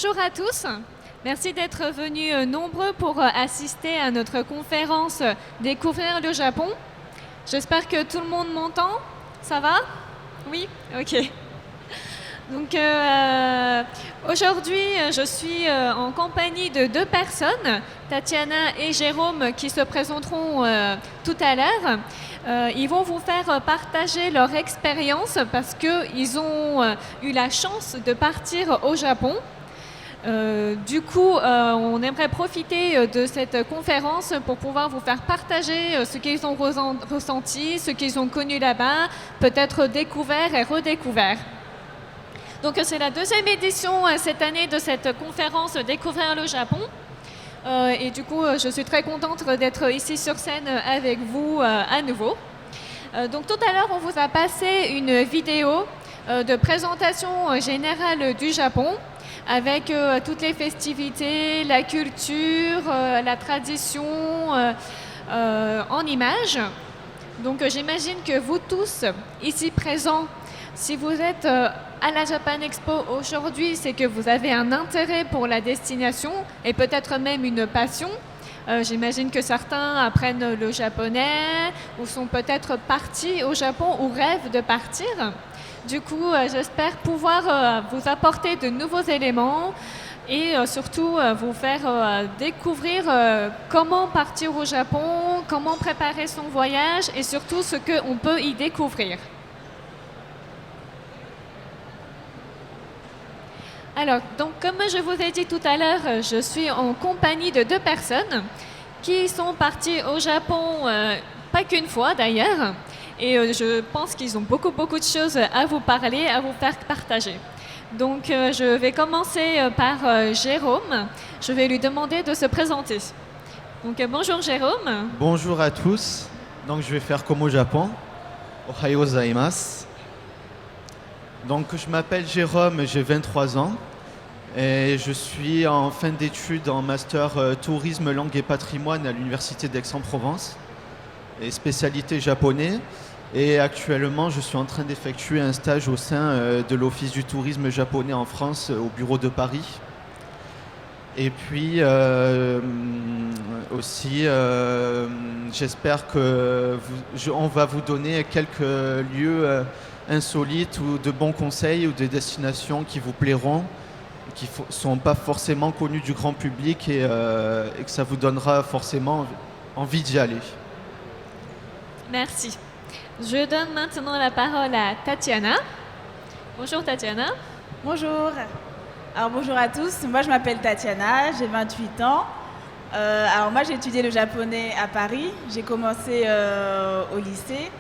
Bonjour à tous. Merci d'être venus nombreux pour assister à notre conférence Découvrir le Japon. J'espère que tout le monde m'entend. Ça va? Oui? Ok. Donc aujourd'hui, je suis en compagnie de deux personnes, Tatiana et Jérôme, qui se présenteront tout à l'heure. Ils vont vous faire partager leur expérience parce qu'ils ont eu la chance de partir au Japon. Du coup, on aimerait profiter de cette conférence pour pouvoir vous faire partager ce qu'ils ont ressenti, ce qu'ils ont connu là-bas, peut-être découvert et redécouvert. Donc c'est la deuxième édition cette année de cette conférence Découvrir le Japon. Et du coup, je suis très contente d'être ici sur scène avec vous à nouveau. Donc tout à l'heure, on vous a passé une vidéo de présentation générale du Japon avec toutes les festivités, la culture, la tradition en images. Donc j'imagine que vous tous ici présents, si vous êtes à la Japan Expo aujourd'hui, c'est que vous avez un intérêt pour la destination et peut-être même une passion. J'imagine que certains apprennent le japonais ou sont peut-être partis au Japon ou rêvent de partir. Du coup, j'espère pouvoir vous apporter de nouveaux éléments et surtout vous faire découvrir comment partir au Japon, comment préparer son voyage et surtout ce qu'on peut y découvrir. Alors, donc, comme je vous ai dit tout à l'heure, je suis en compagnie de deux personnes qui sont parties au Japon, pas qu'une fois d'ailleurs, et je pense qu'ils ont beaucoup de choses à vous parler, à vous faire partager. Donc, je vais commencer par Jérôme. Je vais lui demander de se présenter. Donc, bonjour Jérôme. Bonjour à tous. Donc, je vais faire comme au Japon. Ohayo gozaimasu. Donc, je m'appelle Jérôme, j'ai 23 ans et je suis en fin d'études en master tourisme, langue et patrimoine à l'université d'Aix-en-Provence et spécialité japonais. Et actuellement, je suis en train d'effectuer un stage au sein de l'Office du tourisme japonais en France au bureau de Paris. Et puis aussi, j'espère qu'on va vous donner quelques lieux insolites ou de bons conseils ou des destinations qui vous plairont, qui ne sont pas forcément connues du grand public et que ça vous donnera forcément envie d'y aller. Merci. Je donne maintenant la parole à Tatiana. Bonjour Tatiana. Bonjour. Alors bonjour à tous, moi je m'appelle Tatiana, j'ai 28 ans. Alors moi j'ai étudié le japonais à Paris, j'ai commencé au lycée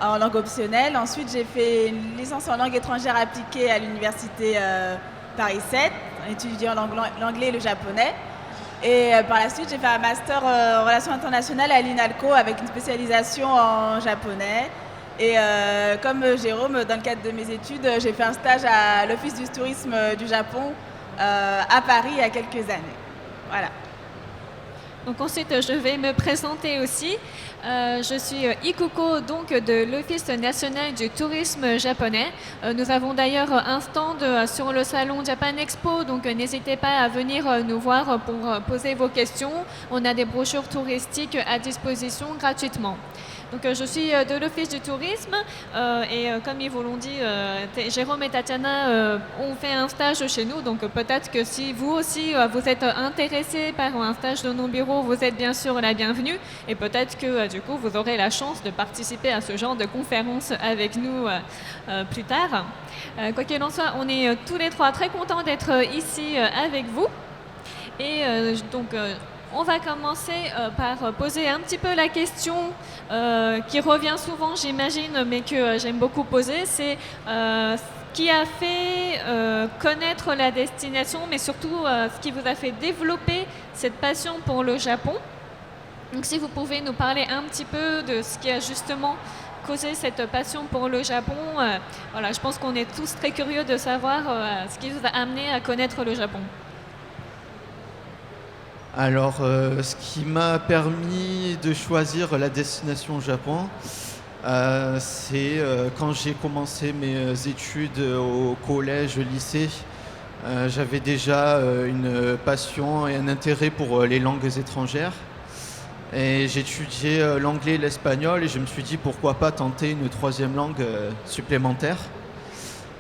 en langue optionnelle. Ensuite, j'ai fait une licence en langue étrangère appliquée à l'université Paris 7, en étudiant l'anglais et le japonais. Et par la suite, j'ai fait un master en relations internationales à l'INALCO avec une spécialisation en japonais. Et comme Jérôme, dans le cadre de mes études, j'ai fait un stage à l'Office du tourisme du Japon à Paris il y a quelques années. Voilà. Donc ensuite, je vais me présenter aussi. Je suis Ikuko, donc de l'Office national du tourisme japonais. Nous avons d'ailleurs un stand sur le salon Japan Expo, donc n'hésitez pas à venir nous voir pour poser vos questions. On a des brochures touristiques à disposition gratuitement. Donc je suis de l'Office du tourisme et comme ils vous l'ont dit, Jérôme et Tatiana ont fait un stage chez nous. Donc peut-être que si vous aussi vous êtes intéressés par un stage dans nos bureaux, vous êtes bien sûr la bienvenue. Et peut-être que du coup vous aurez la chance de participer à ce genre de conférence avec nous plus tard. Quoi qu'il en soit, on est tous les trois très contents d'être ici avec vous. Et donc on va commencer par poser un petit peu la question qui revient souvent, j'imagine, mais que j'aime beaucoup poser. C'est ce qui a fait connaître la destination, mais surtout ce qui vous a fait développer cette passion pour le Japon. Donc si vous pouvez nous parler un petit peu de ce qui a justement causé cette passion pour le Japon. Voilà, je pense qu'on est tous très curieux de savoir ce qui vous a amené à connaître le Japon. Alors, ce qui m'a permis de choisir la destination au Japon, c'est quand j'ai commencé mes études au collège, lycée. J'avais déjà une passion et un intérêt pour les langues étrangères. Et j'étudiais l'anglais et l'espagnol et je me suis dit pourquoi pas tenter une troisième langue supplémentaire.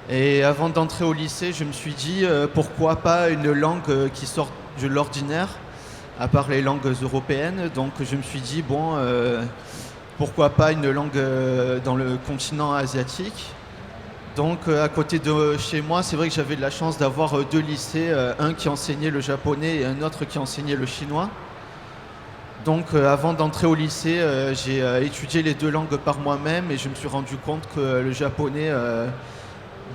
Et avant d'entrer au lycée, je me suis dit pourquoi pas une langue qui sort de l'ordinaire, à part les langues européennes. Donc je me suis dit bon, pourquoi pas une langue dans le continent asiatique. Donc à côté de chez moi, c'est vrai que j'avais de la chance d'avoir deux lycées, un qui enseignait le japonais et un autre qui enseignait le chinois. Donc avant d'entrer au lycée, j'ai étudié les deux langues par moi-même et je me suis rendu compte que le japonais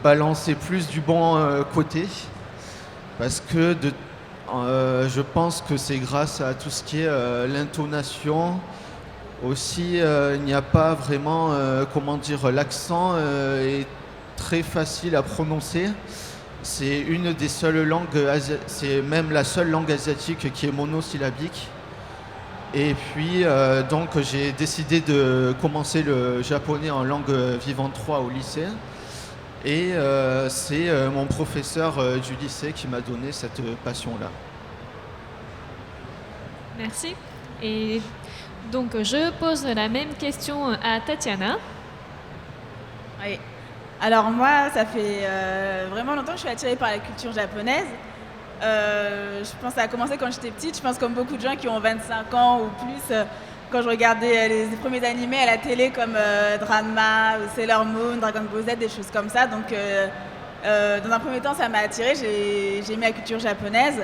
balançait plus du bon côté. Parce que je pense que c'est grâce à tout ce qui est l'intonation. Aussi, il n'y a pas vraiment, l'accent est très facile à prononcer. C'est une des seules langues, c'est même la seule langue asiatique qui est monosyllabique. Et puis, donc, j'ai décidé de commencer le japonais en langue vivante 3 au lycée. Et c'est mon professeur du lycée qui m'a donné cette passion-là. Merci. Et donc, je pose la même question à Tatiana. Oui. Alors moi, ça fait vraiment longtemps que je suis attirée par la culture japonaise. Je pense que ça a commencé quand j'étais petite. Je pense comme beaucoup de gens qui ont 25 ans ou plus, quand je regardais les premiers animés à la télé comme Ranma ou Sailor Moon, Dragon Ball Z, des choses comme ça. Donc dans un premier temps, ça m'a attirée. J'ai aimé la culture japonaise.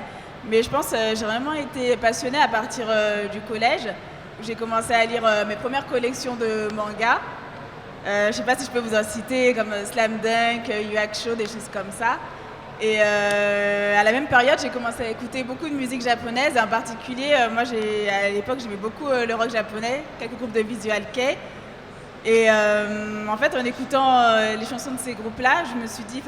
Mais je pense que j'ai vraiment été passionnée à partir du collège. J'ai commencé à lire mes premières collections de mangas. Je ne sais pas si je peux vous en citer, comme Slam Dunk, Yu Hakusho, des choses comme ça. Et à la même période, j'ai commencé à écouter beaucoup de musique japonaise. En particulier, moi, à l'époque, j'aimais beaucoup le rock japonais, quelques groupes de Visual Kei. Et en fait, en écoutant les chansons de ces groupes-là, je me suis dit,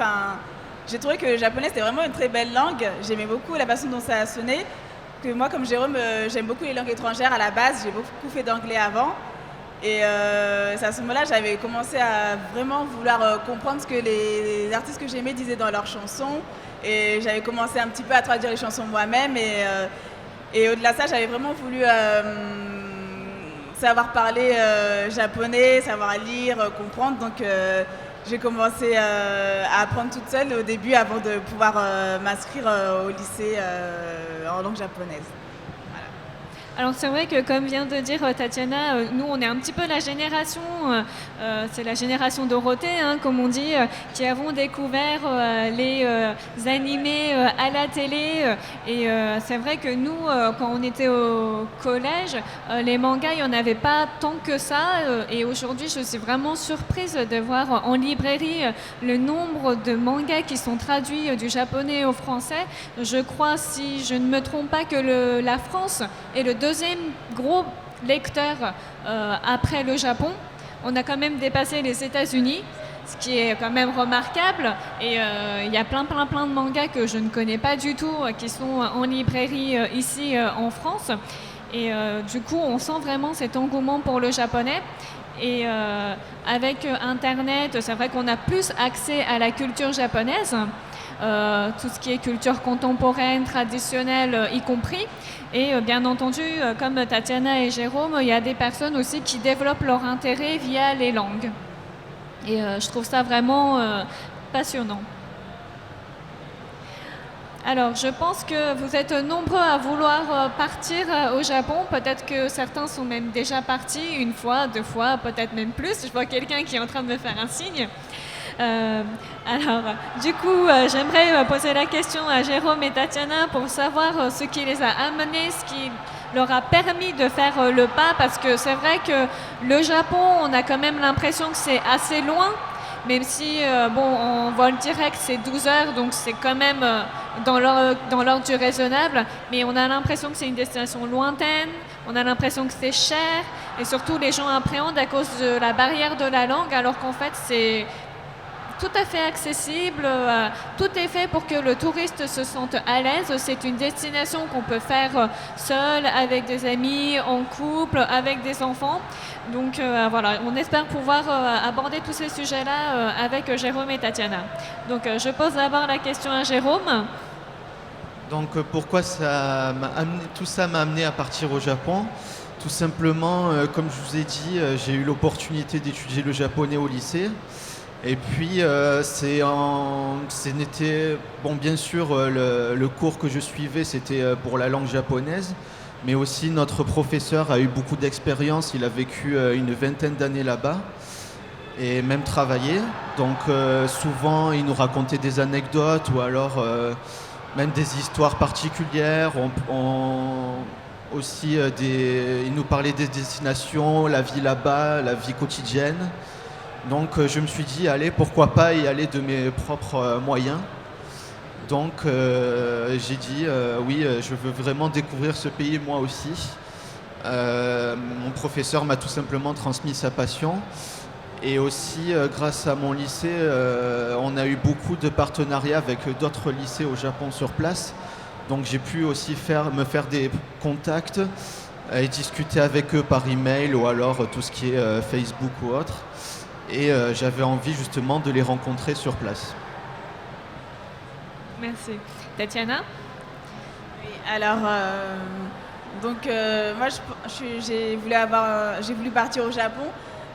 j'ai trouvé que le japonais, c'était vraiment une très belle langue. J'aimais beaucoup la façon dont ça a sonné. Que moi, comme Jérôme, j'aime beaucoup les langues étrangères à la base. J'ai beaucoup fait d'anglais avant. Et c'est à ce moment-là, j'avais commencé à vraiment vouloir comprendre ce que les artistes que j'aimais disaient dans leurs chansons. Et j'avais commencé un petit peu à traduire les chansons moi-même. Et au-delà de ça, j'avais vraiment voulu savoir parler japonais, savoir lire, comprendre. Donc j'ai commencé à apprendre toute seule au début avant de pouvoir m'inscrire au lycée en langue japonaise. Alors c'est vrai que comme vient de dire Tatiana, nous on est un petit peu la génération, c'est la génération Dorothée, hein, comme on dit, qui avons découvert les animés à la télé. Et c'est vrai que nous, quand on était au collège, les mangas, il n'y en avait pas tant que ça. Et aujourd'hui, je suis vraiment surprise de voir en librairie le nombre de mangas qui sont traduits du japonais au français. Je crois, si je ne me trompe pas, que la France est le deuxième gros lecteur après le Japon. On a quand même dépassé les États-Unis, ce qui est quand même remarquable. Et il y a plein de mangas que je ne connais pas du tout, qui sont en librairie ici en France. Et du coup, on sent vraiment cet engouement pour le japonais. Et avec Internet, c'est vrai qu'on a plus accès à la culture japonaise. Tout ce qui est culture contemporaine, traditionnelle y compris. Et bien entendu, comme Tatiana et Jérôme, il y a des personnes aussi qui développent leur intérêt via les langues. Et je trouve ça vraiment passionnant. Alors, je pense que vous êtes nombreux à vouloir partir au Japon. Peut-être que certains sont même déjà partis une fois, 2 fois, peut-être même plus. Je vois quelqu'un qui est en train de me faire un signe. Alors, du coup, j'aimerais poser la question à Jérôme et Tatiana pour savoir ce qui les a amenés, ce qui leur a permis de faire le pas, parce que c'est vrai que le Japon, on a quand même l'impression que c'est assez loin, même si, en vol direct, c'est 12 heures, donc c'est quand même dans l'ordre du raisonnable, mais on a l'impression que c'est une destination lointaine, on a l'impression que c'est cher, et surtout les gens appréhendent à cause de la barrière de la langue, alors qu'en fait, c'est tout à fait accessible. Tout est fait pour que le touriste se sente à l'aise. C'est une destination qu'on peut faire seul, avec des amis, en couple, avec des enfants. Donc voilà, on espère pouvoir aborder tous ces sujets-là avec Jérôme et Tatiana. Donc je pose d'abord la question à Jérôme. Donc pourquoi tout ça m'a amené à partir au Japon? Tout simplement, comme je vous ai dit, j'ai eu l'opportunité d'étudier le japonais au lycée. Et puis, bien sûr, le cours que je suivais, c'était pour la langue japonaise. Mais aussi, notre professeur a eu beaucoup d'expérience. Il a vécu une vingtaine d'années là-bas et même travaillé. Donc, souvent, il nous racontait des anecdotes ou alors même des histoires particulières. Aussi, il nous parlait des destinations, la vie là-bas, la vie quotidienne. Donc je me suis dit, allez, pourquoi pas y aller de mes propres moyens. Donc j'ai dit, oui, je veux vraiment découvrir ce pays moi aussi. Mon professeur m'a tout simplement transmis sa passion. Et aussi, grâce à mon lycée, on a eu beaucoup de partenariats avec d'autres lycées au Japon sur place. Donc j'ai pu aussi me faire des contacts et discuter avec eux par email ou alors tout ce qui est Facebook ou autre. Et j'avais envie justement de les rencontrer sur place. Merci. Tatiana? Oui, alors, moi j'ai voulu partir au Japon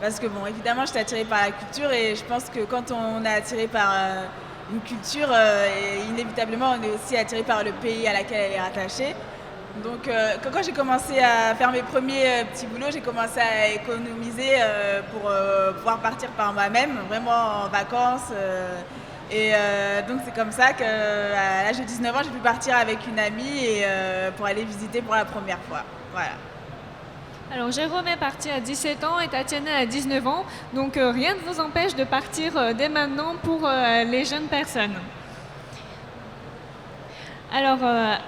parce que bon, évidemment j'étais attirée par la culture et je pense que quand on est attiré par une culture, inévitablement on est aussi attiré par le pays à laquelle elle est rattachée. Donc quand j'ai commencé à faire mes premiers petits boulots, j'ai commencé à économiser pour pouvoir partir par moi-même, vraiment en vacances. Donc c'est comme ça qu'à l'âge de 19 ans, j'ai pu partir avec une amie pour aller visiter pour la première fois. Voilà. Alors Jérôme est parti à 17 ans et Tatiana à 19 ans, donc rien ne vous empêche de partir dès maintenant pour les jeunes personnes. Alors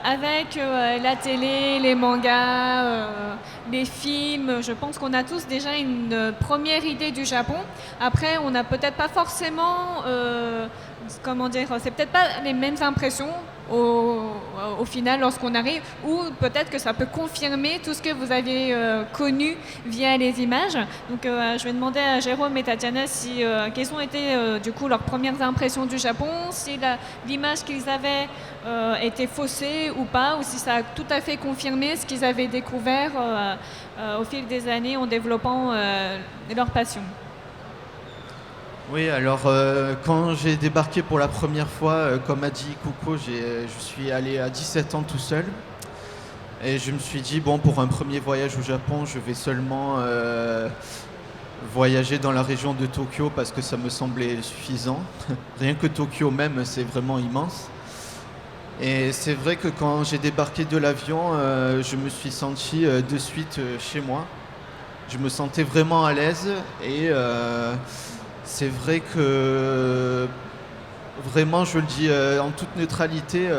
avec la télé, les mangas, les films, je pense qu'on a tous déjà une première idée du Japon. Après, on n'a peut-être pas forcément, c'est peut-être pas les mêmes impressions au final lorsqu'on arrive, ou peut-être que ça peut confirmer tout ce que vous avez connu via les images. Donc je vais demander à Jérôme et Tatiana quelles ont été du coup leurs premières impressions du Japon, si l'image qu'ils avaient était faussée ou pas, ou si ça a tout à fait confirmé ce qu'ils avaient découvert au fil des années en développant leur passion. Oui, alors quand j'ai débarqué pour la première fois, comme a dit Coco, je suis allé à 17 ans tout seul. Et je me suis dit, bon, pour un premier voyage au Japon, je vais seulement voyager dans la région de Tokyo parce que ça me semblait suffisant. Rien que Tokyo même, c'est vraiment immense. Et c'est vrai que quand j'ai débarqué de l'avion, je me suis senti de suite chez moi. Je me sentais vraiment à l'aise et c'est vrai que, vraiment, je le dis en toute neutralité,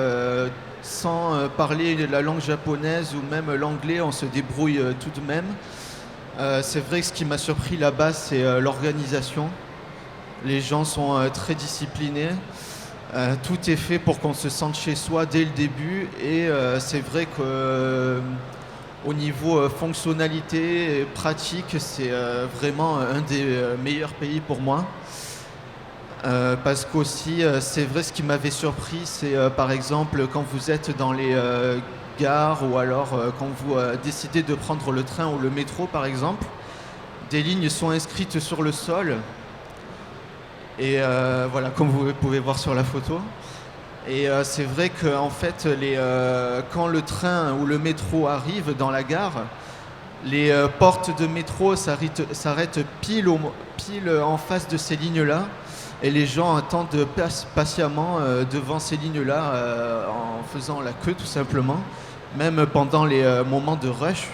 sans parler la langue japonaise ou même l'anglais, on se débrouille tout de même. C'est vrai que ce qui m'a surpris là-bas, c'est l'organisation. Les gens sont très disciplinés. Tout est fait pour qu'on se sente chez soi dès le début. Et c'est vrai que au niveau fonctionnalité et pratique, c'est vraiment un des meilleurs pays pour moi. Parce qu'aussi, c'est vrai, ce qui m'avait surpris, c'est par exemple quand vous êtes dans les gares ou alors quand vous décidez de prendre le train ou le métro par exemple, des lignes sont inscrites sur le sol. Et voilà, comme vous pouvez voir sur la photo. Et c'est vrai que en fait, quand le train ou le métro arrive dans la gare, les portes de métro s'arrêtent pile en face de ces lignes-là. Et les gens attendent patiemment devant ces lignes-là en faisant la queue tout simplement, même pendant les moments de rush.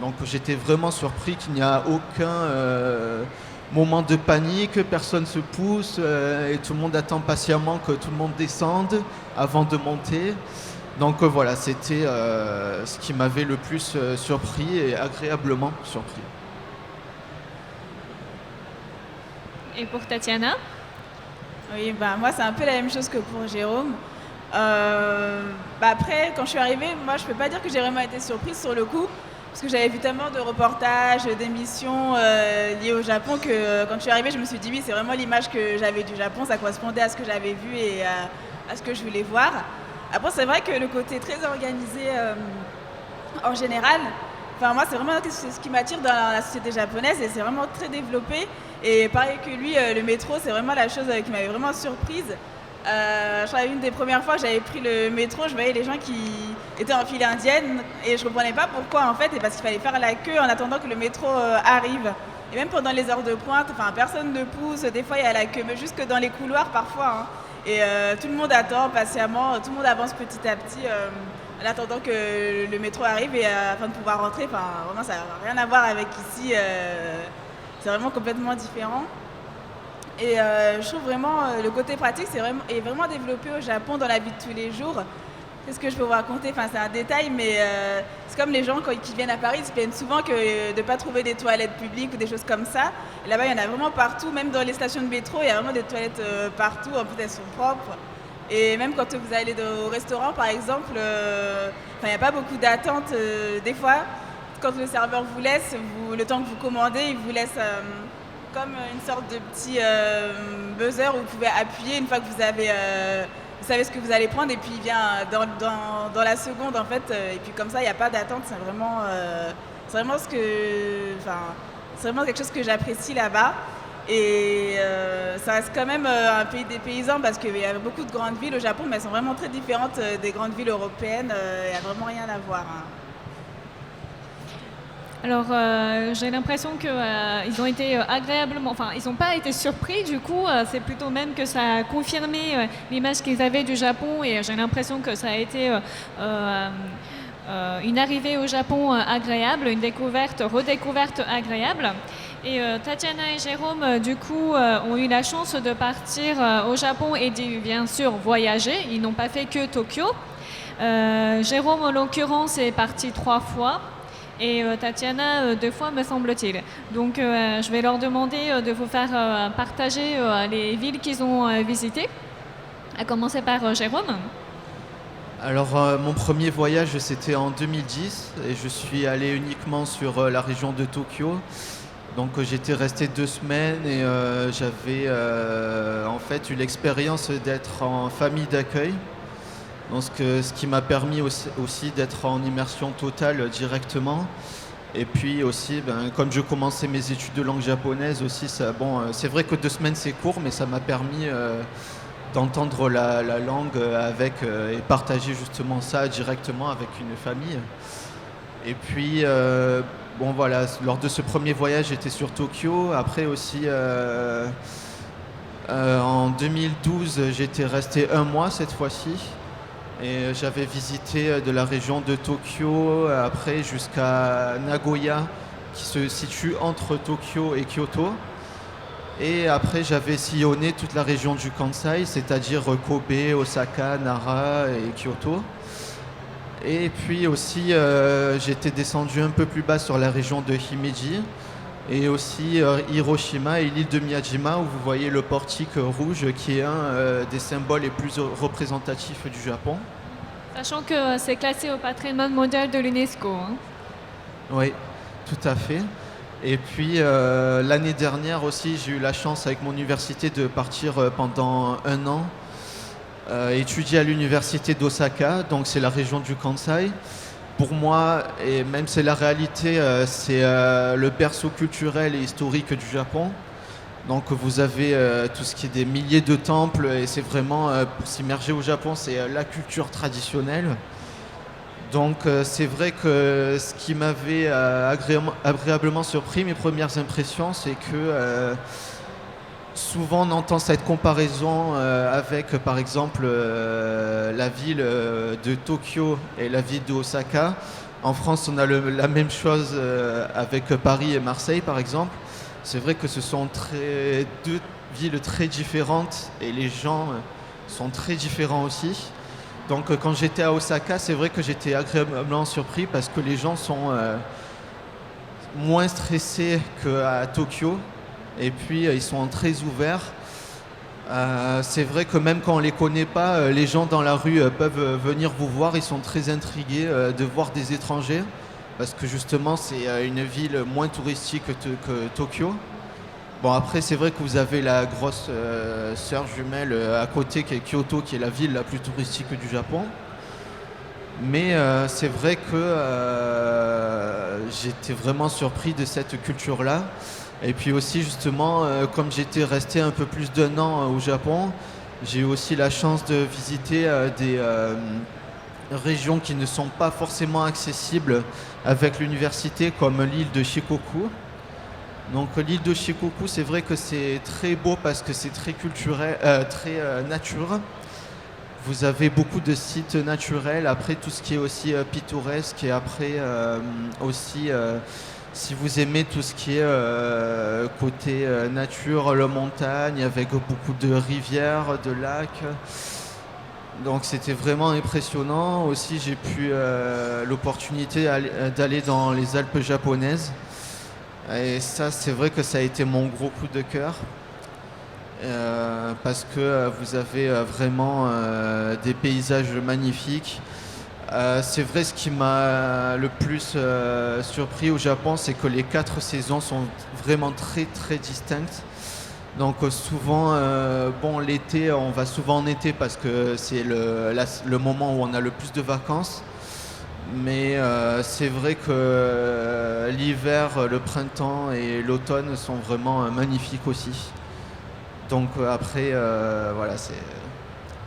Donc j'étais vraiment surpris qu'il n'y a aucun moment de panique, personne se pousse et tout le monde attend patiemment que tout le monde descende avant de monter. Donc voilà, c'était ce qui m'avait le plus surpris et agréablement surpris. Et pour Tatiana ? Oui, moi c'est un peu la même chose que pour Jérôme. Après, quand je suis arrivée, moi je peux pas dire que j'ai vraiment été surprise sur le coup, parce que j'avais vu tellement de reportages, d'émissions liées au Japon que quand je suis arrivée, je me suis dit oui, c'est vraiment l'image que j'avais du Japon, ça correspondait à ce que j'avais vu et à ce que je voulais voir. Après, c'est vrai que le côté très organisé en général, enfin moi c'est vraiment ce qui m'attire dans la société japonaise et c'est vraiment très développé. Et pareil que lui, le métro, c'est vraiment la chose qui m'avait vraiment surprise. Je crois une des premières fois que j'avais pris le métro, je voyais les gens qui étaient en file indienne et je comprenais pas pourquoi en fait, et parce qu'il fallait faire la queue en attendant que le métro arrive. Et même pendant les heures de pointe, enfin personne ne pousse, des fois il y a la queue, mais jusque dans les couloirs parfois. Hein. Et tout le monde attend patiemment, tout le monde avance petit à petit en attendant que le métro arrive et afin de pouvoir rentrer. Enfin vraiment ça n'a rien à voir avec ici, c'est vraiment complètement différent. Et je trouve vraiment le côté pratique est vraiment développé au Japon dans la vie de tous les jours. Qu'est-ce que je peux vous raconter? Enfin, c'est un détail, mais c'est comme les gens qui viennent à Paris, ils se plaignent souvent de ne pas trouver des toilettes publiques ou des choses comme ça. Et là-bas, il y en a vraiment partout, même dans les stations de métro, il y a vraiment des toilettes partout, en plus elles sont propres. Et même quand vous allez au restaurant, par exemple, il n'y a pas beaucoup d'attente. Des fois, quand le serveur vous laisse, le temps que vous commandez, il vous laisse comme une sorte de petit buzzer où vous pouvez appuyer une fois que vous savez ce que vous allez prendre et puis il vient dans la seconde en fait et puis comme ça il n'y a pas d'attente, c'est vraiment c'est vraiment quelque chose que j'apprécie là-bas et ça reste quand même un pays des paysans parce qu'il y a beaucoup de grandes villes au Japon mais elles sont vraiment très différentes des grandes villes européennes, il n'y a vraiment rien à voir. Hein. Alors, j'ai l'impression qu'ils ont été agréablement... Enfin, ils n'ont pas été surpris, du coup, c'est plutôt même que ça a confirmé l'image qu'ils avaient du Japon et j'ai l'impression que ça a été une arrivée au Japon agréable, une redécouverte agréable. Et Tatiana et Jérôme, du coup, ont eu la chance de partir au Japon et bien sûr voyager. Ils n'ont pas fait que Tokyo. Jérôme, en l'occurrence, est parti 3 fois. Et Tatiana 2 fois me semble-t-il. Donc je vais leur demander de vous faire partager les villes qu'ils ont visitées, à commencer par Jérôme. Alors mon premier voyage c'était en 2010 et je suis allé uniquement sur la région de Tokyo. Donc j'étais resté 2 semaines et j'avais en fait eu l'expérience d'être en famille d'accueil. Donc, ce qui m'a permis aussi d'être en immersion totale directement. Et puis aussi, comme je commençais mes études de langue japonaise aussi, c'est vrai que 2 semaines c'est court, mais ça m'a permis d'entendre la langue et partager justement ça directement avec une famille. Et puis, voilà, lors de ce premier voyage, j'étais sur Tokyo. Après aussi, en 2012, j'étais resté 1 mois cette fois-ci. Et j'avais visité de la région de Tokyo, après jusqu'à Nagoya, qui se situe entre Tokyo et Kyoto. Et après, j'avais sillonné toute la région du Kansai, c'est-à-dire Kobe, Osaka, Nara et Kyoto. Et puis aussi, j'étais descendu un peu plus bas sur la région de Himeji, et aussi Hiroshima et l'île de Miyajima, où vous voyez le portique rouge qui est un des symboles les plus représentatifs du Japon. Sachant que c'est classé au patrimoine mondial de l'UNESCO. Hein. Oui, tout à fait. Et puis l'année dernière aussi, j'ai eu la chance avec mon université de partir pendant 1 an étudier à l'université d'Osaka, donc c'est la région du Kansai. Pour moi, et même c'est la réalité, c'est le berceau culturel et historique du Japon. Donc vous avez tout ce qui est des milliers de temples et c'est vraiment, pour s'immerger au Japon, c'est la culture traditionnelle. Donc c'est vrai que ce qui m'avait agréablement surpris, mes premières impressions, c'est que souvent on entend cette comparaison avec par exemple la ville de Tokyo et la ville d'Osaka. En France on a la même chose avec Paris et Marseille par exemple. C'est vrai que ce sont 2 villes très différentes et les gens sont très différents aussi. Donc quand j'étais à Osaka, c'est vrai que j'étais agréablement surpris parce que les gens sont moins stressés qu'à Tokyo. Et puis ils sont très ouverts. C'est vrai que même quand on ne les connaît pas, les gens dans la rue peuvent venir vous voir. Ils sont très intrigués de voir des étrangers parce que justement c'est une ville moins touristique que Tokyo. Bon après c'est vrai que vous avez la grosse sœur jumelle à côté qui est Kyoto, qui est la ville la plus touristique du Japon. Mais c'est vrai que j'étais vraiment surpris de cette culture-là. Et puis aussi justement, comme j'étais resté un peu plus d'1 an au Japon, j'ai eu aussi la chance de visiter des régions qui ne sont pas forcément accessibles avec l'université, comme l'île de Shikoku. Donc l'île de Shikoku, c'est vrai que c'est très beau parce que c'est très culturel, très nature. Vous avez beaucoup de sites naturels, après tout ce qui est aussi pittoresque, et après aussi si vous aimez tout ce qui est côté nature, la montagne, avec beaucoup de rivières, de lacs. Donc c'était vraiment impressionnant. Aussi j'ai pu l'opportunité d'aller dans les Alpes japonaises. Et ça c'est vrai que ça a été mon gros coup de cœur. Parce que vous avez vraiment des paysages magnifiques. C'est vrai, ce qui m'a le plus surpris au Japon, c'est que les 4 saisons sont vraiment très très distinctes. Donc souvent, bon, l'été, on va souvent en été parce que c'est le moment où on a le plus de vacances. Mais c'est vrai que l'hiver, le printemps et l'automne sont vraiment magnifiques aussi. Donc après, voilà,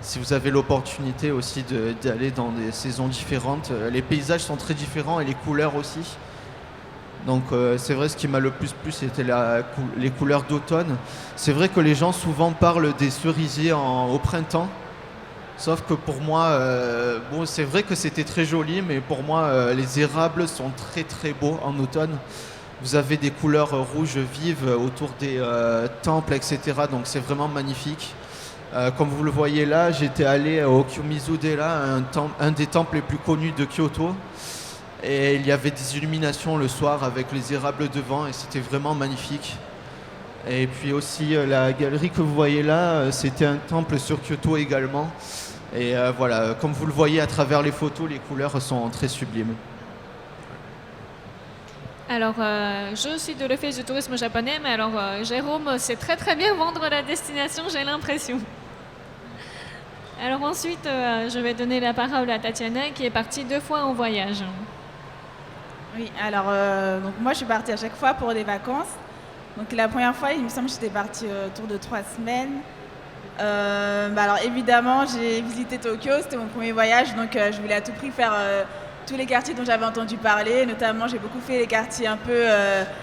si vous avez l'opportunité aussi d'aller dans des saisons différentes, les paysages sont très différents et les couleurs aussi. Donc c'est vrai, ce qui m'a le plus plu, c'était les couleurs d'automne. C'est vrai que les gens souvent parlent des cerisiers au printemps. Sauf que pour moi, bon, c'est vrai que c'était très joli, mais pour moi, les érables sont très très beaux en automne. Vous avez des couleurs rouges vives autour des temples, etc. Donc c'est vraiment magnifique. Comme vous le voyez là, j'étais allé au Kiyomizu-dera, un des temples les plus connus de Kyoto. Et il y avait des illuminations le soir avec les érables devant et c'était vraiment magnifique. Et puis aussi la galerie que vous voyez là, c'était un temple sur Kyoto également. Et voilà, comme vous le voyez à travers les photos, les couleurs sont très sublimes. Alors, je suis de l'Office du tourisme japonais, mais alors Jérôme sait très très bien vendre la destination, j'ai l'impression. Alors ensuite, je vais donner la parole à Tatiana, qui est partie 2 fois en voyage. Oui, alors donc moi je suis partie à chaque fois pour des vacances. Donc la première fois, il me semble que j'étais partie autour de 3 semaines. Alors évidemment, j'ai visité Tokyo, c'était mon premier voyage, donc je voulais à tout prix faire tous les quartiers dont j'avais entendu parler. Notamment, j'ai beaucoup fait les quartiers un peu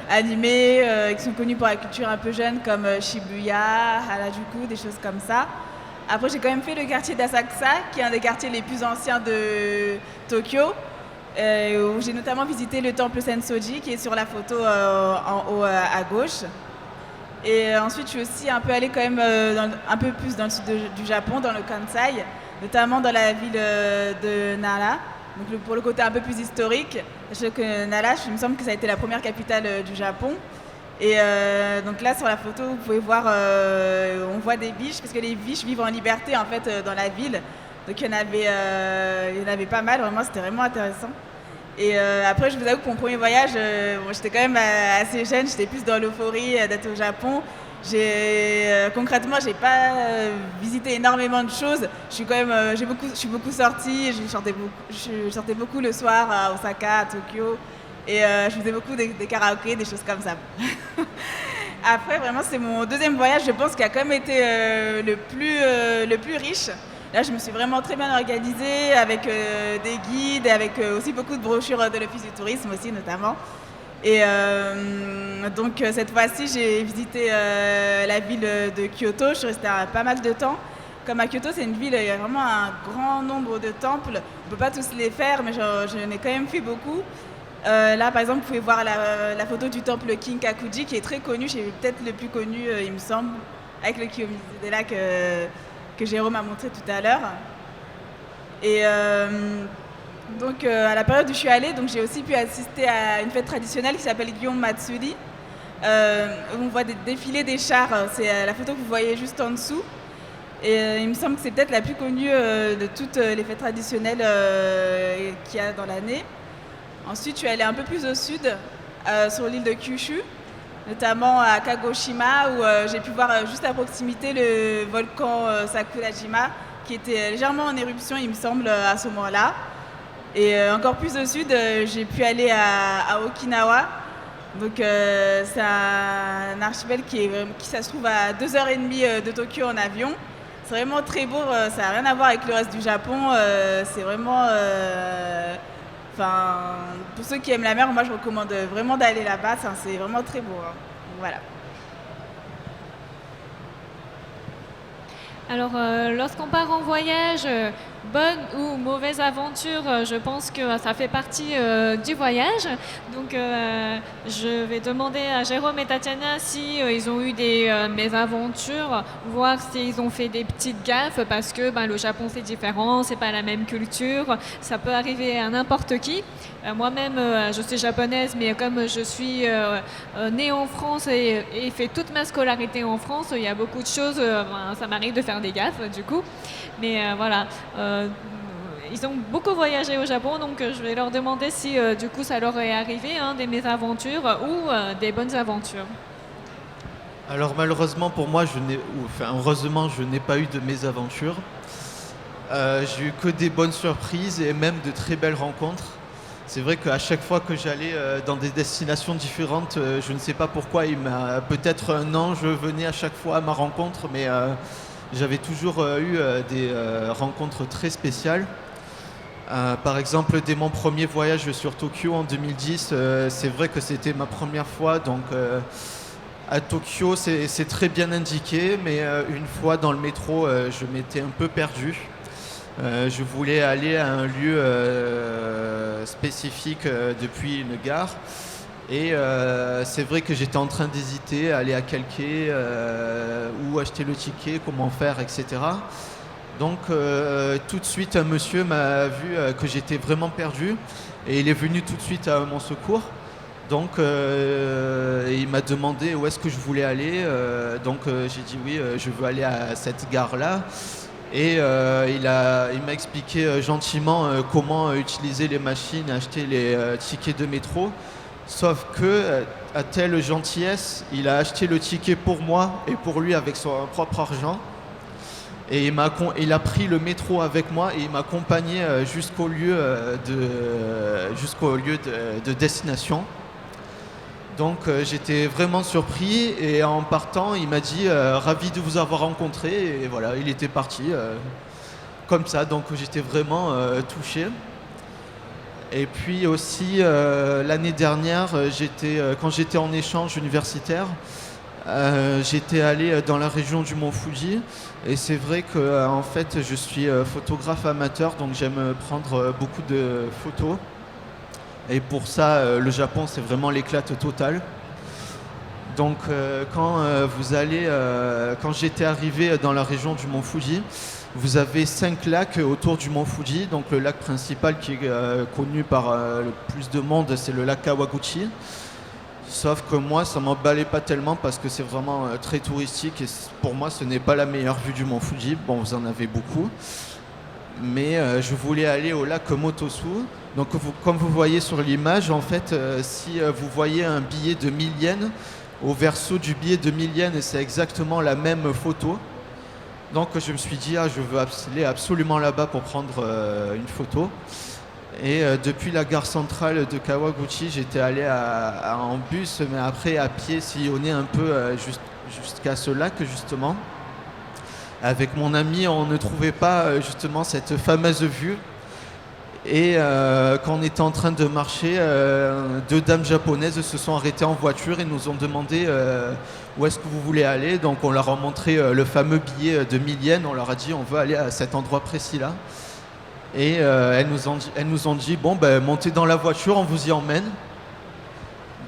animés, qui sont connus pour la culture un peu jeune, comme Shibuya, Harajuku, des choses comme ça. Après, j'ai quand même fait le quartier d'Asakusa, qui est un des quartiers les plus anciens de Tokyo, où j'ai notamment visité le temple Sensoji, qui est sur la photo en haut à gauche. Et ensuite, je suis aussi un peu allée quand même un peu plus dans le sud du Japon, dans le Kansai, notamment dans la ville de Nara. Donc pour le côté un peu plus historique, sachez que Nara, il me semble que ça a été la première capitale du Japon. Et donc là, sur la photo, vous pouvez voir, on voit des biches, parce que les biches vivent en liberté en fait dans la ville. Donc il y en avait pas mal, vraiment, c'était vraiment intéressant. Et après, je vous avoue que mon premier voyage, bon, j'étais quand même assez jeune, j'étais plus dans l'euphorie d'être au Japon. Concrètement, j'ai pas visité énormément de choses. Je suis beaucoup sortie, je sortais beaucoup le soir à Osaka, à Tokyo. Et je faisais beaucoup des karaokés, des choses comme ça. Après, vraiment, c'est mon deuxième voyage, je pense, qui a quand même été le plus riche. Là, je me suis vraiment très bien organisée avec des guides et avec aussi beaucoup de brochures de l'Office du tourisme aussi, notamment. Et donc, cette fois-ci, j'ai visité la ville de Kyoto. Je suis restée pas mal de temps. Comme à Kyoto, c'est une ville, il y a vraiment un grand nombre de temples. On ne peut pas tous les faire, mais j'en ai quand même fait beaucoup. Là, par exemple, vous pouvez voir la photo du temple Kinkakuji, qui est très connu, c'est peut-être le plus connu, il me semble, avec le Kiyomizu-dera que Jérôme a montré tout à l'heure. Et donc, à la période où je suis allée, donc, j'ai aussi pu assister à une fête traditionnelle qui s'appelle Gion Matsuri, où on voit défiler des chars. C'est la photo que vous voyez juste en dessous. Et il me semble que c'est peut-être la plus connue de toutes les fêtes traditionnelles qu'il y a dans l'année. Ensuite, je suis allée un peu plus au sud, sur l'île de Kyushu, notamment à Kagoshima, où j'ai pu voir juste à proximité le volcan Sakurajima, qui était légèrement en éruption, il me semble, à ce moment-là. Et encore plus au sud, j'ai pu aller à Okinawa. Donc c'est un archipel qui ça se trouve à 2h30 de Tokyo en avion. C'est vraiment très beau, ça n'a rien à voir avec le reste du Japon. C'est vraiment... pour ceux qui aiment la mer, moi je recommande vraiment d'aller là-bas. C'est vraiment très beau. Hein. Donc, voilà. Alors, lorsqu'on part en voyage, bonne ou mauvaise aventure, je pense que ça fait partie du voyage. Donc, je vais demander à Jérôme et Tatiana si ils ont eu des mésaventures, voir s'ils ont fait des petites gaffes, parce que le Japon c'est différent, c'est pas la même culture, ça peut arriver à n'importe qui. Moi-même, je suis japonaise, mais comme je suis née en France et fait toute ma scolarité en France, il y a beaucoup de choses, ça m'arrive de faire des gaffes du coup. Mais voilà, ils ont beaucoup voyagé au Japon, donc je vais leur demander si du coup ça leur est arrivé, des mésaventures ou des bonnes aventures. Alors malheureusement pour moi, heureusement, je n'ai pas eu de mésaventures. J'ai eu que des bonnes surprises et même de très belles rencontres. C'est vrai qu'à chaque fois que j'allais dans des destinations différentes, je ne sais pas pourquoi, peut-être un an, je venais à chaque fois à ma rencontre, mais j'avais toujours eu des rencontres très spéciales. Par exemple, dès mon premier voyage sur Tokyo en 2010, c'est vrai que c'était ma première fois, donc à Tokyo c'est très bien indiqué, mais une fois dans le métro, je m'étais un peu perdu. Je voulais aller à un lieu spécifique depuis une gare. Et c'est vrai que j'étais en train d'hésiter à aller à Kalke, où acheter le ticket, comment faire, etc. Donc tout de suite, un monsieur m'a vu que j'étais vraiment perdu et il est venu tout de suite à mon secours. Donc il m'a demandé où est-ce que je voulais aller. Donc j'ai dit oui, je veux aller à cette gare-là. Et il m'a expliqué gentiment comment utiliser les machines, acheter les tickets de métro. Sauf que, à telle gentillesse, il a acheté le ticket pour moi et pour lui avec son propre argent. Et il a pris le métro avec moi et il m'a accompagné jusqu'au lieu de destination. Donc j'étais vraiment surpris et en partant, il m'a dit ravi de vous avoir rencontré et voilà, il était parti comme ça. Donc j'étais vraiment touché. Et puis aussi l'année dernière, quand j'étais en échange universitaire, j'étais allé dans la région du Mont Fuji et c'est vrai que en fait je suis photographe amateur, donc j'aime prendre beaucoup de photos. Et pour ça, le Japon, c'est vraiment l'éclate totale. Donc, quand j'étais arrivé dans la région du Mont Fuji, vous avez 5 lacs autour du Mont Fuji. Donc, le lac principal qui est connu par le plus de monde, c'est le lac Kawaguchi. Sauf que moi, ça m'emballait pas tellement parce que c'est vraiment très touristique et pour moi, ce n'est pas la meilleure vue du Mont Fuji. Bon, vous en avez beaucoup. Mais je voulais aller au lac Motosu. Donc comme vous voyez sur l'image, en fait, si vous voyez un billet de 1000 yens, au verso du billet de 1000 yens, c'est exactement la même photo. Donc je me suis dit, je veux aller absolument là-bas pour prendre une photo. Et depuis la gare centrale de Kawaguchi, j'étais allé en bus, mais après à pied, sillonner un peu jusqu'à ce lac justement. Avec mon ami, on ne trouvait pas justement cette fameuse vue. Et quand on était en train de marcher, 2 dames japonaises se sont arrêtées en voiture et nous ont demandé où est-ce que vous voulez aller. Donc on leur a montré le fameux billet de 1000 yens. On leur a dit on veut aller à cet endroit précis-là. Et elles nous ont dit bon, montez dans la voiture, on vous y emmène.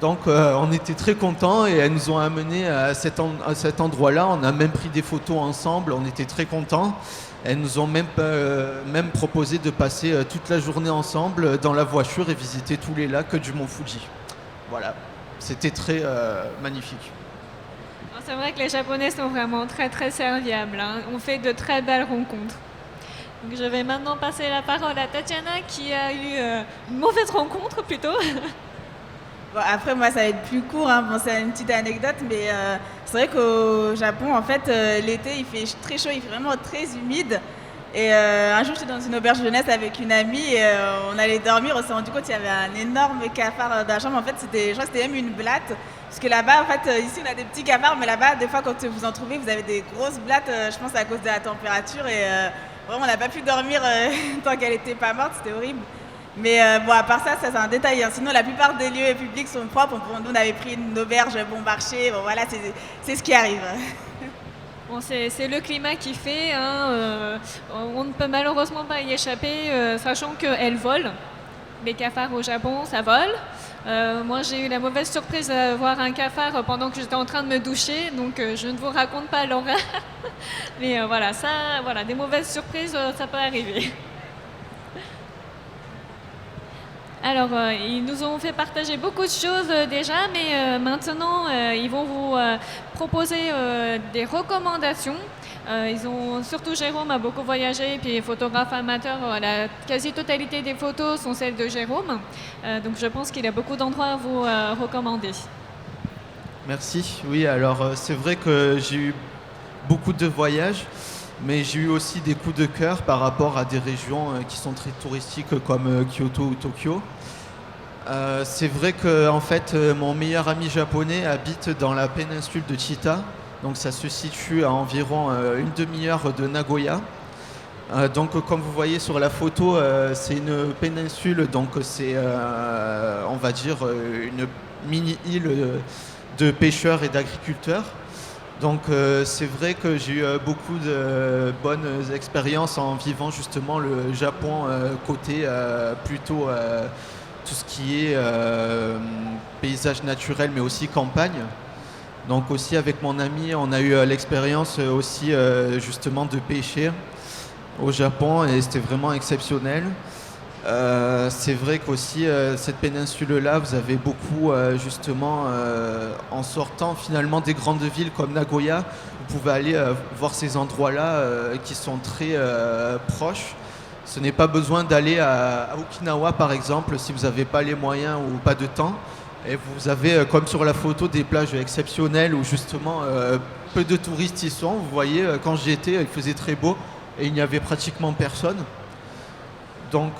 Donc on était très contents et elles nous ont amenés à cet endroit-là. On a même pris des photos ensemble, on était très contents. Elles nous ont même proposé de passer toute la journée ensemble dans la voiture et visiter tous les lacs du Mont Fuji. Voilà, c'était très magnifique. C'est vrai que les Japonais sont vraiment très très serviables, hein. On fait de très belles rencontres. Donc, je vais maintenant passer la parole à Tatiana qui a eu une mauvaise rencontre plutôt. Bon, après, moi, ça va être plus court, hein. Bon, c'est une petite anecdote, mais c'est vrai qu'au Japon, en fait, l'été, il fait très chaud, il fait vraiment très humide. Et un jour, j'étais dans une auberge jeunesse avec une amie et on allait dormir. On s'est rendu compte qu'il y avait un énorme cafard dans la chambre. En fait, je crois que c'était même une blatte. Parce que là-bas, en fait, ici, on a des petits cafards, mais là-bas, des fois, quand vous en trouvez, vous avez des grosses blattes. Je pense à cause de la température. Et vraiment, on n'a pas pu dormir tant qu'elle n'était pas morte. C'était horrible. Mais bon, à part ça, c'est un détail, hein. Sinon, la plupart des lieux publics sont propres. Nous, on avait pris une auberge bon marché. Bon, voilà, c'est ce qui arrive. Bon, c'est le climat qui fait, hein, on ne peut malheureusement pas y échapper, sachant qu'elles volent. Les cafards au Japon, ça vole. Moi, j'ai eu la mauvaise surprise de voir un cafard pendant que j'étais en train de me doucher, donc je ne vous raconte pas l'horreur. Mais voilà, des mauvaises surprises, ça peut arriver. Alors, ils nous ont fait partager beaucoup de choses déjà, mais maintenant, ils vont vous proposer des recommandations. Surtout Jérôme a beaucoup voyagé, puis photographe amateur, la quasi-totalité des photos sont celles de Jérôme. Donc, je pense qu'il a beaucoup d'endroits à vous recommander. Merci. Oui, alors c'est vrai que j'ai eu beaucoup de voyages, mais j'ai eu aussi des coups de cœur par rapport à des régions qui sont très touristiques comme Kyoto ou Tokyo. C'est vrai que en fait, mon meilleur ami japonais habite dans la péninsule de Chita, donc ça se situe à environ une demi-heure de Nagoya. Donc comme vous voyez sur la photo, c'est une péninsule, donc c'est on va dire une mini-île de pêcheurs et d'agriculteurs. Donc c'est vrai que j'ai eu beaucoup de bonnes expériences en vivant justement le Japon côté plutôt tout ce qui est paysage naturel mais aussi campagne. Donc aussi avec mon ami on a eu l'expérience aussi justement de pêcher au Japon et c'était vraiment exceptionnel. C'est vrai qu'aussi cette péninsule-là, vous avez beaucoup justement en sortant finalement des grandes villes comme Nagoya, vous pouvez aller voir ces endroits-là qui sont très proches. Ce n'est pas besoin d'aller à Okinawa par exemple si vous n'avez pas les moyens ou pas de temps. Et vous avez comme sur la photo des plages exceptionnelles où justement peu de touristes y sont. Vous voyez quand j'y étais, il faisait très beau et il n'y avait pratiquement personne. Donc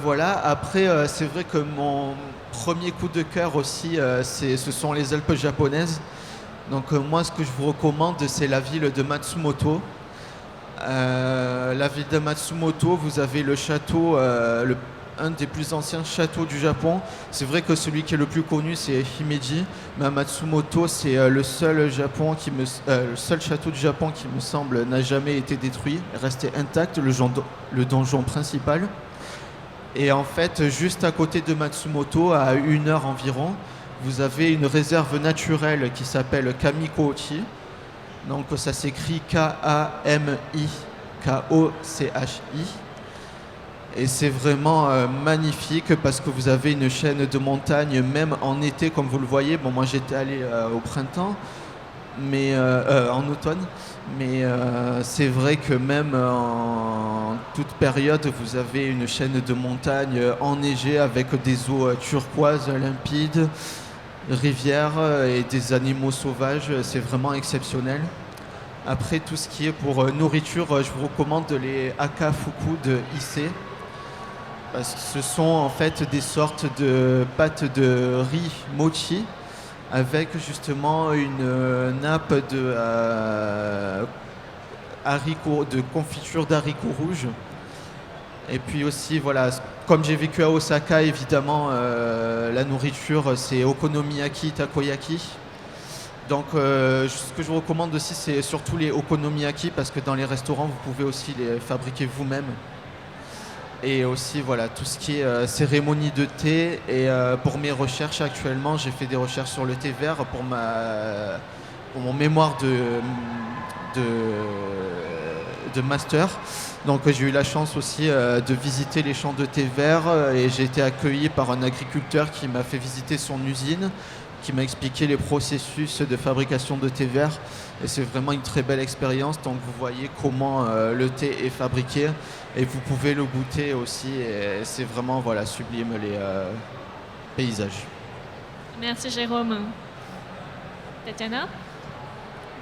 voilà, après c'est vrai que mon premier coup de cœur aussi, ce sont les Alpes japonaises. Donc moi ce que je vous recommande c'est la ville de Matsumoto. La ville de Matsumoto, vous avez le château, un des plus anciens châteaux du Japon. C'est vrai que celui qui est le plus connu c'est Himeji, mais à Matsumoto c'est le seul château du Japon qui me semble n'a jamais été détruit, resté intact, le donjon principal. Et en fait, juste à côté de Matsumoto, à 1 heure environ, vous avez une réserve naturelle qui s'appelle Kamikochi. Donc ça s'écrit Kamikochi. Et c'est vraiment magnifique parce que vous avez une chaîne de montagnes, même en été, comme vous le voyez. Bon, moi j'étais allé au printemps, mais en automne. Mais c'est vrai que même en toute période, vous avez une chaîne de montagnes enneigée avec des eaux turquoises limpides, rivières et des animaux sauvages. C'est vraiment exceptionnel. Après, tout ce qui est pour nourriture, je vous recommande les akafuku de Issei. Parce que ce sont en fait des sortes de pâtes de riz mochi avec justement une nappe de confiture d'haricots rouges. Et puis aussi, voilà, comme j'ai vécu à Osaka, évidemment, la nourriture, c'est okonomiyaki, takoyaki. Donc, ce que je vous recommande aussi, c'est surtout les okonomiyaki, parce que dans les restaurants, vous pouvez aussi les fabriquer vous-même. Et aussi, voilà, tout ce qui est cérémonie de thé. Et pour mes recherches actuellement, j'ai fait des recherches sur le thé vert pour mon mémoire de master. Donc j'ai eu la chance aussi de visiter les champs de thé vert et j'ai été accueilli par un agriculteur qui m'a fait visiter son usine. qui m'a expliqué les processus de fabrication de thé vert. Et c'est vraiment une très belle expérience. Donc vous voyez comment le thé est fabriqué et vous pouvez le goûter aussi. Et c'est vraiment voilà, sublime les paysages. Merci Jérôme. Tatiana?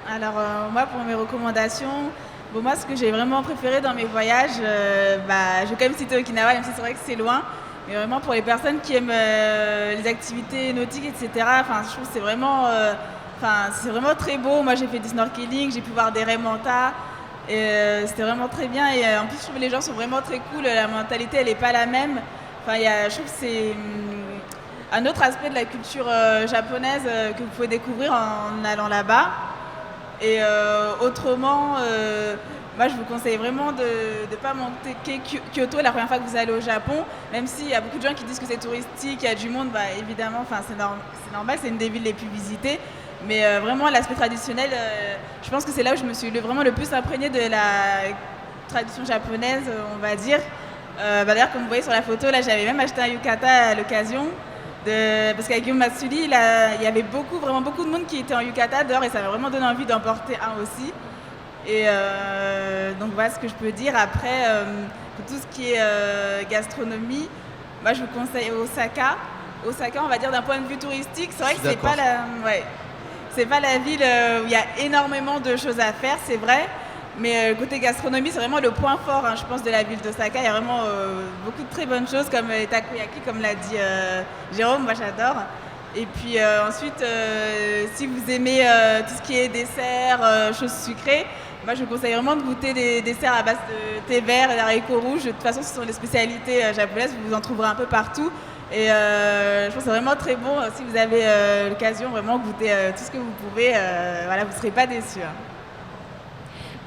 Alors moi pour mes recommandations, bon, moi ce que j'ai vraiment préféré dans mes voyages, je vais quand même citer Okinawa, même si c'est vrai que c'est loin, mais vraiment pour les personnes qui aiment les activités nautiques, etc. Je trouve que c'est vraiment très beau. Moi j'ai fait du snorkeling, j'ai pu voir des raies manta, et c'était vraiment très bien. Et en plus je trouve que les gens sont vraiment très cool, la mentalité elle n'est pas la même. Je trouve que c'est un autre aspect de la culture japonaise que vous pouvez découvrir en allant là-bas. Et autrement, moi je vous conseille vraiment de ne pas manquer Kyoto la première fois que vous allez au Japon, même s'il y a beaucoup de gens qui disent que c'est touristique, il y a du monde, évidemment, c'est normal, c'est une des villes les plus visitées. Mais vraiment l'aspect traditionnel, je pense que c'est là où je me suis vraiment le plus imprégnée de la tradition japonaise, on va dire. D'ailleurs, comme vous voyez sur la photo, là j'avais même acheté un yukata à l'occasion. Parce qu'avec Guillaume Matsuri, il y avait vraiment beaucoup de monde qui était en yukata dehors et ça m'a vraiment donné envie d'emporter un aussi. Et donc voilà ce que je peux dire. Après, pour tout ce qui est gastronomie, moi je vous conseille Osaka. Osaka, on va dire d'un point de vue touristique, c'est vrai que c'est pas la ville où il y a énormément de choses à faire, c'est vrai. Mais côté gastronomie, c'est vraiment le point fort, je pense, de la ville d'Osaka. Il y a vraiment beaucoup de très bonnes choses, comme les takoyaki, comme l'a dit Jérôme, moi j'adore. Et puis ensuite, si vous aimez tout ce qui est dessert, choses sucrées, moi je vous conseille vraiment de goûter des desserts à base de thé vert et d'haricots rouges. De toute façon, ce sont les spécialités japonaises, vous en trouverez un peu partout. Et je pense que c'est vraiment très bon. Si vous avez l'occasion, vraiment goûter tout ce que vous pouvez, vous ne serez pas déçus.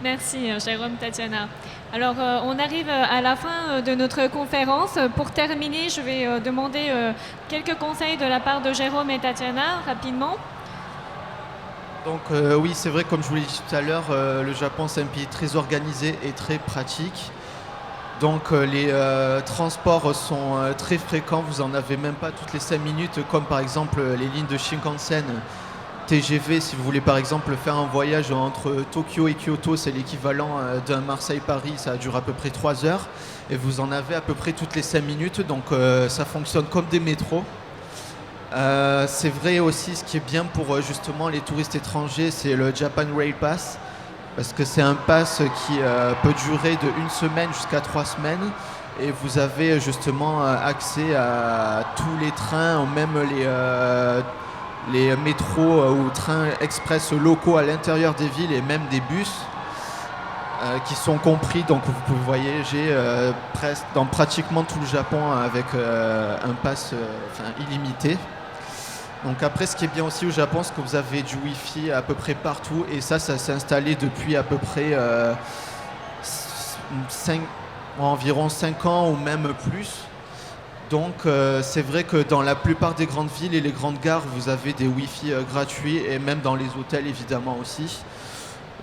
Merci Jérôme, Tatiana. Alors on arrive à la fin de notre conférence. Pour terminer, je vais demander quelques conseils de la part de Jérôme et Tatiana, rapidement. Donc oui, c'est vrai, comme je vous l'ai dit tout à l'heure, le Japon c'est un pays très organisé et très pratique. Donc les transports sont très fréquents, vous n'en avez même pas toutes les 5 minutes, comme par exemple les lignes de Shinkansen, TGV, si vous voulez par exemple faire un voyage entre Tokyo et Kyoto, c'est l'équivalent d'un Marseille-Paris, ça dure à peu près 3 heures et vous en avez à peu près toutes les 5 minutes, donc ça fonctionne comme des métros. C'est vrai aussi, ce qui est bien pour justement les touristes étrangers, c'est le Japan Rail Pass, parce que c'est un pass qui peut durer de 1 semaine jusqu'à 3 semaines et vous avez justement accès à tous les trains, ou même les métros ou trains express locaux à l'intérieur des villes et même des bus qui sont compris. Donc vous pouvez voyager dans pratiquement tout le Japon avec un pass illimité. Donc après, ce qui est bien aussi au Japon, c'est que vous avez du Wi-Fi à peu près partout et ça s'est installé depuis à peu près environ 5 ans ou même plus. Donc c'est vrai que dans la plupart des grandes villes et les grandes gares, vous avez des Wi-Fi gratuits et même dans les hôtels évidemment aussi.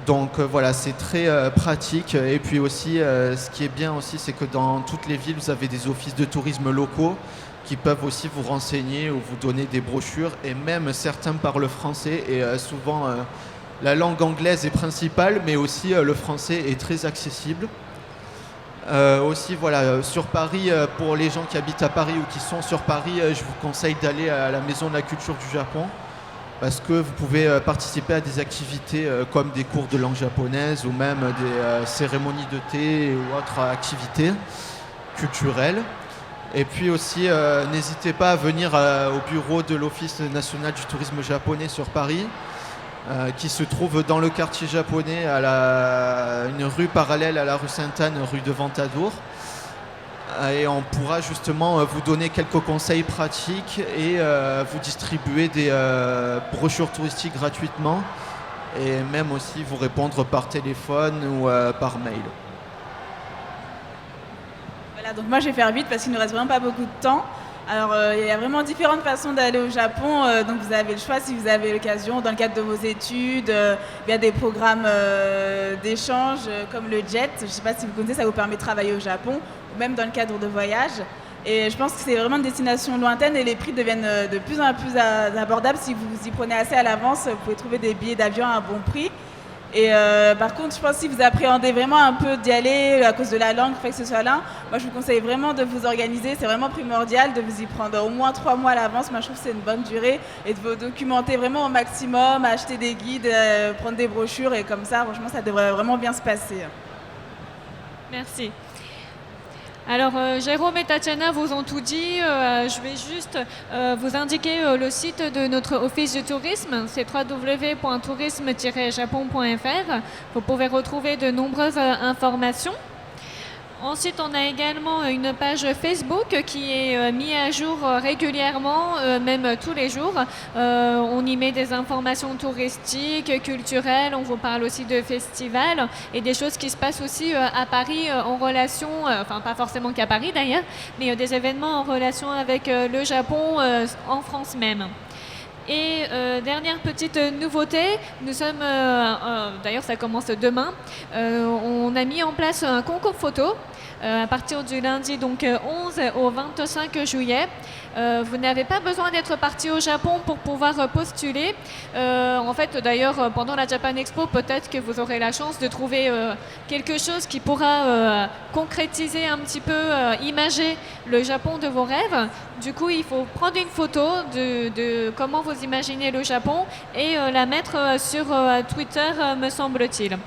Donc voilà, c'est très pratique. Et puis aussi, ce qui est bien aussi, c'est que dans toutes les villes, vous avez des offices de tourisme locaux qui peuvent aussi vous renseigner ou vous donner des brochures. Et même certains parlent français et souvent la langue anglaise est principale, mais aussi le français est très accessible. Aussi voilà, sur Paris, pour les gens qui habitent à Paris ou qui sont sur Paris, je vous conseille d'aller à la Maison de la Culture du Japon parce que vous pouvez participer à des activités comme des cours de langue japonaise ou même des cérémonies de thé ou autres activités culturelles. Et puis aussi, n'hésitez pas à venir au bureau de l'Office national du tourisme japonais sur Paris, qui se trouve dans le quartier japonais, à une rue parallèle à la rue Sainte-Anne, rue de Ventadour. Et on pourra justement vous donner quelques conseils pratiques et vous distribuer des brochures touristiques gratuitement et même aussi vous répondre par téléphone ou par mail. Voilà, donc moi je vais faire vite parce qu'il ne reste vraiment pas beaucoup de temps. Alors, il y a vraiment différentes façons d'aller au Japon, donc vous avez le choix si vous avez l'occasion, dans le cadre de vos études, il y a des programmes d'échange comme le JET, je ne sais pas si vous connaissez, ça vous permet de travailler au Japon, ou même dans le cadre de voyages. Et je pense que c'est vraiment une destination lointaine et les prix deviennent de plus en plus abordables. Si vous y prenez assez à l'avance, vous pouvez trouver des billets d'avion à un bon prix. Et par contre, je pense que si vous appréhendez vraiment un peu d'y aller à cause de la langue, fait que ce soit là, moi je vous conseille vraiment de vous organiser. C'est vraiment primordial de vous y prendre au moins 3 mois à l'avance. Moi je trouve que c'est une bonne durée et de vous documenter vraiment au maximum, acheter des guides, prendre des brochures et comme ça, franchement, ça devrait vraiment bien se passer. Merci. Alors, Jérôme et Tatiana vous ont tout dit. Je vais juste vous indiquer le site de notre office du tourisme. C'est www.tourisme-japon.fr. Vous pouvez retrouver de nombreuses informations. Ensuite, on a également une page Facebook qui est mise à jour régulièrement, même tous les jours. On y met des informations touristiques, culturelles, on vous parle aussi de festivals et des choses qui se passent aussi à Paris en relation, enfin pas forcément qu'à Paris d'ailleurs, mais des événements en relation avec le Japon en France même. Et dernière petite nouveauté, nous sommes, d'ailleurs ça commence demain, on a mis en place un concours photo à partir du lundi donc 11 au 25 juillet. Vous n'avez pas besoin d'être parti au Japon pour pouvoir postuler. En fait, d'ailleurs, pendant la Japan Expo, peut-être que vous aurez la chance de trouver quelque chose qui pourra concrétiser un petit peu, imager le Japon de vos rêves. Du coup, il faut prendre une photo de comment vous imaginez le Japon et la mettre sur Twitter, me semble-t-il.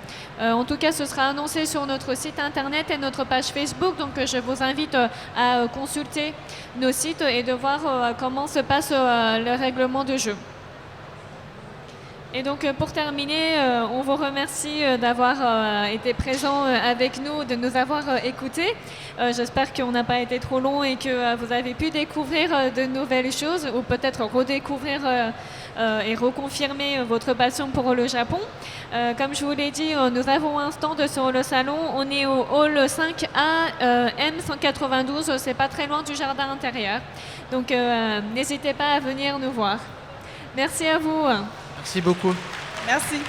En tout cas, ce sera annoncé sur notre site internet et notre page Facebook. Donc, je vous invite à consulter nos sites et de voir comment se passe le règlement de jeu. Et donc, pour terminer, on vous remercie d'avoir été présent avec nous, de nous avoir écoutés. J'espère qu'on n'a pas été trop long et que vous avez pu découvrir de nouvelles choses ou peut-être redécouvrir et reconfirmer votre passion pour le Japon. Comme je vous l'ai dit, nous avons un stand sur le salon. On est au hall 5A M192. C'est pas très loin du jardin intérieur. Donc, n'hésitez pas à venir nous voir. Merci à vous. Merci beaucoup. Merci.